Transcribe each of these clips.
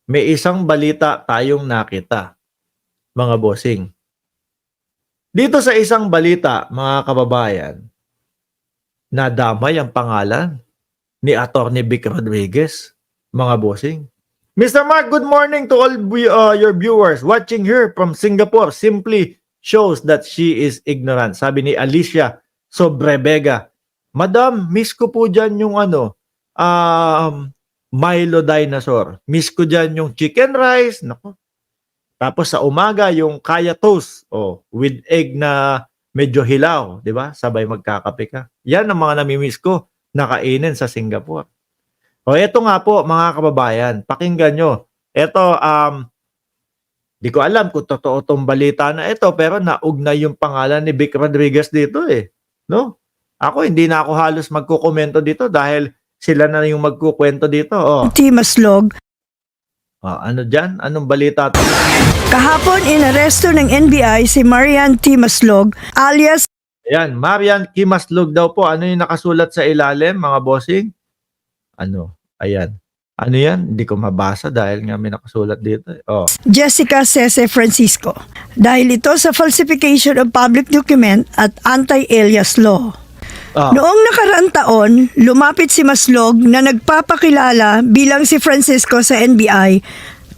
may isang balita tayong nakita, mga bossing. Dito sa isang balita, mga kababayan, nadamay ang pangalan ni Atty. Vic Rodriguez, mga bossing. Mr. Mark, good morning to all your viewers watching here from Singapore. Simply shows that she is ignorant. Sabi ni Alicia Sobrebega. Madam, miss ko po dyan yung Milo Dinosaur. Miss ko dyan yung chicken rice. Nako. Tapos sa umaga, yung kaya toast. With egg na medyo hilaw. Di ba? Sabay magkakape ka. Yan ang mga namimiss ko na kainin sa Singapore. Eto nga po, mga kababayan. Pakinggan nyo. Eto, di ko alam kung totoo tong balita na ito, pero naugnay yung pangalan ni Vic Rodriguez dito eh. No? Ako, hindi na ako halos magkukomento dito dahil sila na yung magkukwento dito. T. Maslog. Ano dyan? Anong balita to? Kahapon, inaresto ng NBI si Marian T. Maslog alias Ayan, Marian Kimaslog daw po. Ano yung nakasulat sa ilalim, mga bossing? Ayan. Ano yan? Hindi ko mabasa dahil nga may nakasulat dito. Jessica Cese Francisco. Dahil ito sa falsification of public document at anti-alias law. Noong nakaraang taon, lumapit si Maslog na nagpapakilala bilang si Francisco sa NBI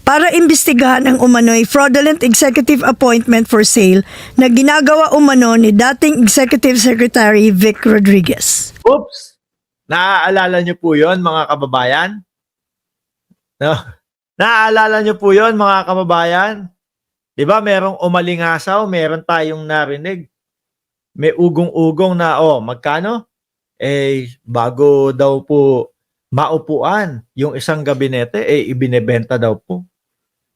para imbestigahan ang umano'y fraudulent executive appointment for sale na ginagawa umano ni dating Executive Secretary Vic Rodriguez. Oops! Naaalala niyo po yon, mga kababayan? No? Naaalala niyo po yon, mga kababayan? Diba merong umalingasaw, meron tayong narinig. May ugong-ugong na, magkano? Bago daw po maupuan yung isang gabinete, ibinebenta daw po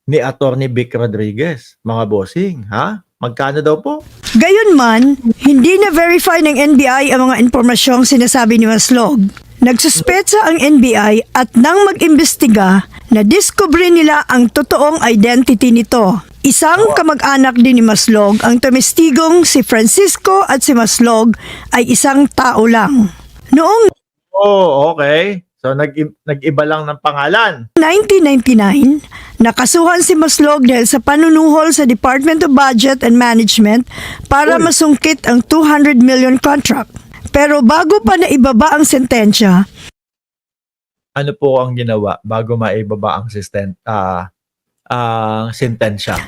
ni Atty. Vic Rodriguez. Mga bossing, ha? Magkano daw po? Gayunman, hindi na-verify ng NBI ang mga impormasyong sinasabi ni Maslog. Nagsuspetsa ang NBI at nang mag-imbestiga, nadiskubre nila ang totoong identity nito. Isang kamag-anak din ni Maslog, ang tumestigong si Francisco at si Maslog ay isang tao lang. Noong Okay. So, nag-iba lang ng pangalan. 1999, nakasuhan si Maslog dahil sa panunuhol sa Department of Budget and Management para masungkit ang 200 million contract. Pero bago pa naibaba ang sentensya, ano po ang ginawa bago maibaba ang sentensya?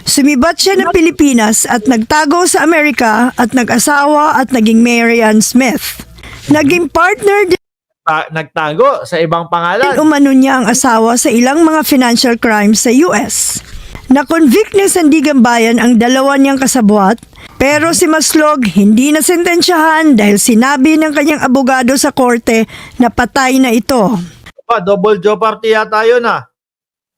sumibat siya ng Pilipinas at nagtago sa Amerika at nag-asawa at naging Marian Smith. Naging partner din Nagtago sa ibang pangalan. umano niya ang asawa sa ilang mga financial crimes sa US. Na-convict ng Sandigan Bayan ang dalawa niyang kasabwat, pero si Maslog hindi na sentensyahan dahil sinabi ng kanyang abogado sa korte na patay na ito. Double jeopardy yata yun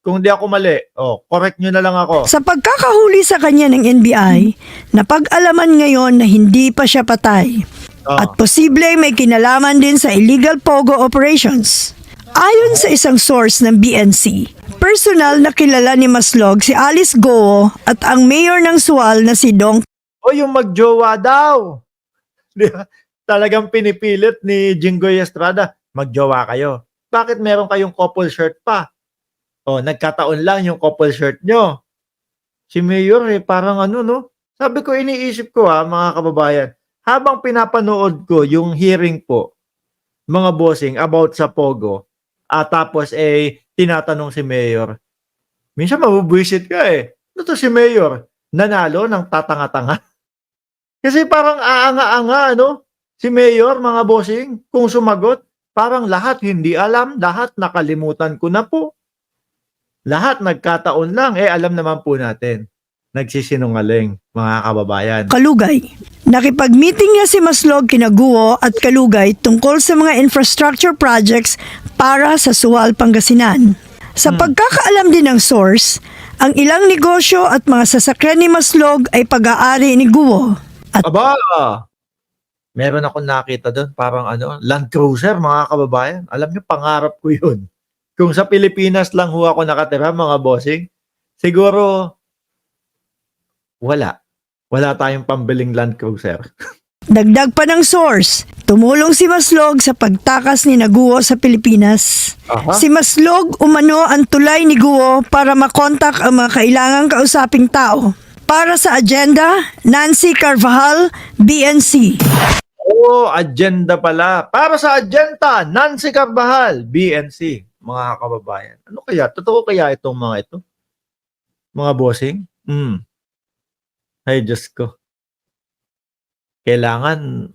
Kung di ako mali. Correct nyo na lang ako. Sa pagkakahuli sa kanya ng NBI, napag-alaman ngayon na hindi pa siya patay. At posible may kinalaman din sa illegal pogo operations. Ayon sa isang source ng BNC, personal na kilala ni Maslog si Alice Goo at ang mayor ng Sual na si Dong. Yung magjowa daw. Di ba? Talagang pinipilit ni Jinggoy Estrada, magjowa kayo. Bakit meron kayong couple shirt pa? Nagkataon lang yung couple shirt nyo. Si Mayor parang no? Sabi ko, iniisip ko mga kababayan, habang pinapanood ko yung hearing po, mga bossing, about sa Pogo, tapos tinatanong si Mayor, minsan mabubwisit ka Ito si Mayor, nanalo ng tatanga-tanga. Kasi parang aanga-anga, si Mayor, mga bossing, kung sumagot, parang lahat hindi alam, lahat nakalimutan ko na po. Lahat nagkataon lang, alam naman po natin. Nagsisinungaling, mga kababayan. Kalugay. Nakipag-meeting niya si Maslog kina Guo at Kalugay tungkol sa mga infrastructure projects para sa Sual, Pangasinan. Sa pagkakaalam din ng source, ang ilang negosyo at mga sasakyan ni Maslog ay pag-aari ni Guo. At Meron akong nakita doon, parang Land Cruiser, mga kababayan. Alam niyo, pangarap ko yun. Kung sa Pilipinas lang ako nakatira, mga bossing, siguro wala tayong pambiling Land Cruiser. Dagdag pa ng source, tumulong si Maslog sa pagtakas ni Guo sa Pilipinas. Aha. Si Maslog umano ang tulay ni Guo para makontak ang mga kailangang kausaping tao. Para sa agenda, Nancy Carvajal, BNC. Oh, agenda pala. Para sa agenda, Nancy Carvajal, BNC, mga kababayan. Ano kaya? Totoo kaya itong mga ito? Mga bossing? Ay, Diyos ko. Kailangan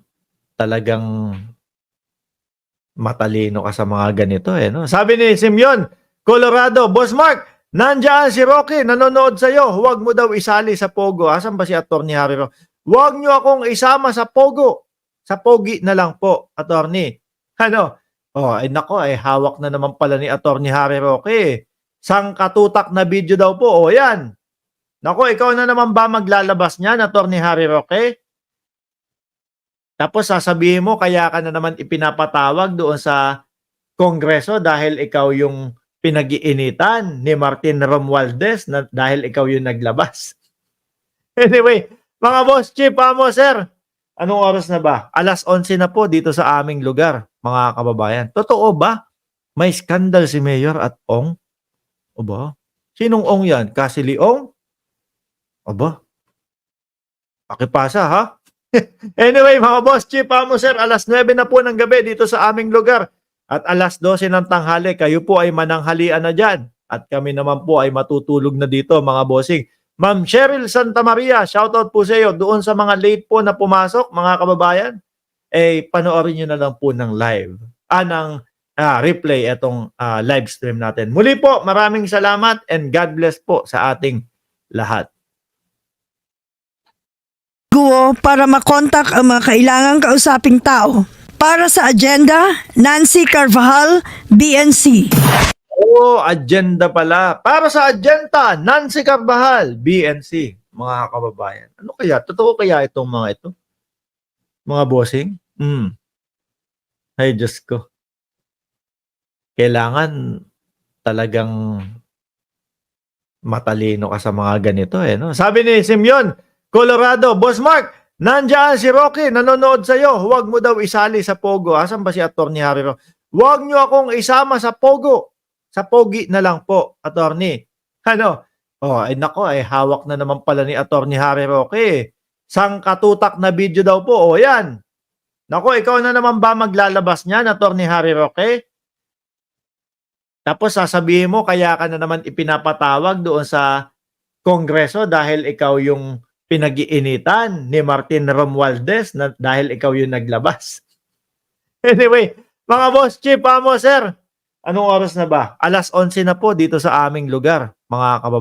talagang matalino ka sa mga ganito eh. No? Sabi ni Simeon, Colorado, Boss Mark, nandiyan si Rocky, nanonood sa'yo. Huwag mo daw isali sa Pogo. Asan ba si Atty. Harry Roque? Huwag nyo akong isama sa Pogo. Sa Pogi na lang po, Atty. Ano? Oh, ay nako, ay hawak na naman pala ni Atty. Harry Roque. Sangkatutak na video daw po. O yan. Nako, ikaw na naman ba maglalabas niyan, Atty. Harry Roque? Tapos sasabihin mo, kaya ka na naman ipinapatawag doon sa Kongreso dahil ikaw yung pinag-iinitan ni Martin Romualdez na dahil ikaw yung naglabas. Anyway, mga boss, chief, amo, sir, anong oras na ba? 11:11 na po dito sa aming lugar, mga kababayan. Totoo ba? May skandal si Mayor at Ong? O ba? Sinong Ong yan? Cassie Ong? O ba? Pakipasa, ha? Anyway, mga boss, chief, amo, sir, 9:00 na po ng gabi dito sa aming lugar. At 12:00 ng tanghali, kayo po ay mananghalian na dyan. At kami naman po ay matutulog na dito, mga bossing. Ma'am Cheryl Santa Maria, shoutout po sa iyo. Doon sa mga late po na pumasok, mga kababayan, eh, panoorin nyo na lang po ng live. Ng replay itong live stream natin. Muli po, maraming salamat and God bless po sa ating lahat. Guo para makontak ang mga kailangang kausaping tao. Para sa agenda, Nancy Carvajal, BNC. Oh, agenda pala. Para sa agenda, Nancy Carvajal, BNC, mga kababayan. Ano kaya? Totoo kaya itong mga ito? Mga bossing? Ay, Diyos ko. Kailangan talagang matalino ka sa mga ganito eh. No? Sabi ni Simeon, Colorado, Boss Mark, nandiyan si Rocky, nanonood sa'yo. Huwag mo daw isali sa Pogo. Asan ba si Atty. Harry Roque? Huwag nyo akong isama sa Pogo. Sa Pogi na lang po, Atty. Ano? Oh, ay nako, ay hawak na naman pala ni Atty. Harry Roque. Sangkatutak na video daw po. O yan. Nako, ikaw na naman ba maglalabas niyan, Atty. Harry Roque? Tapos sasabihin mo, kaya ka na naman ipinapatawag doon sa Kongreso dahil ikaw yung pinag-iinitan ni Martin Romualdez na dahil ikaw yung naglabas. Anyway, mga boss, chief, amo, sir, anong oras na ba? 11:11 na po dito sa aming lugar, mga kababayan.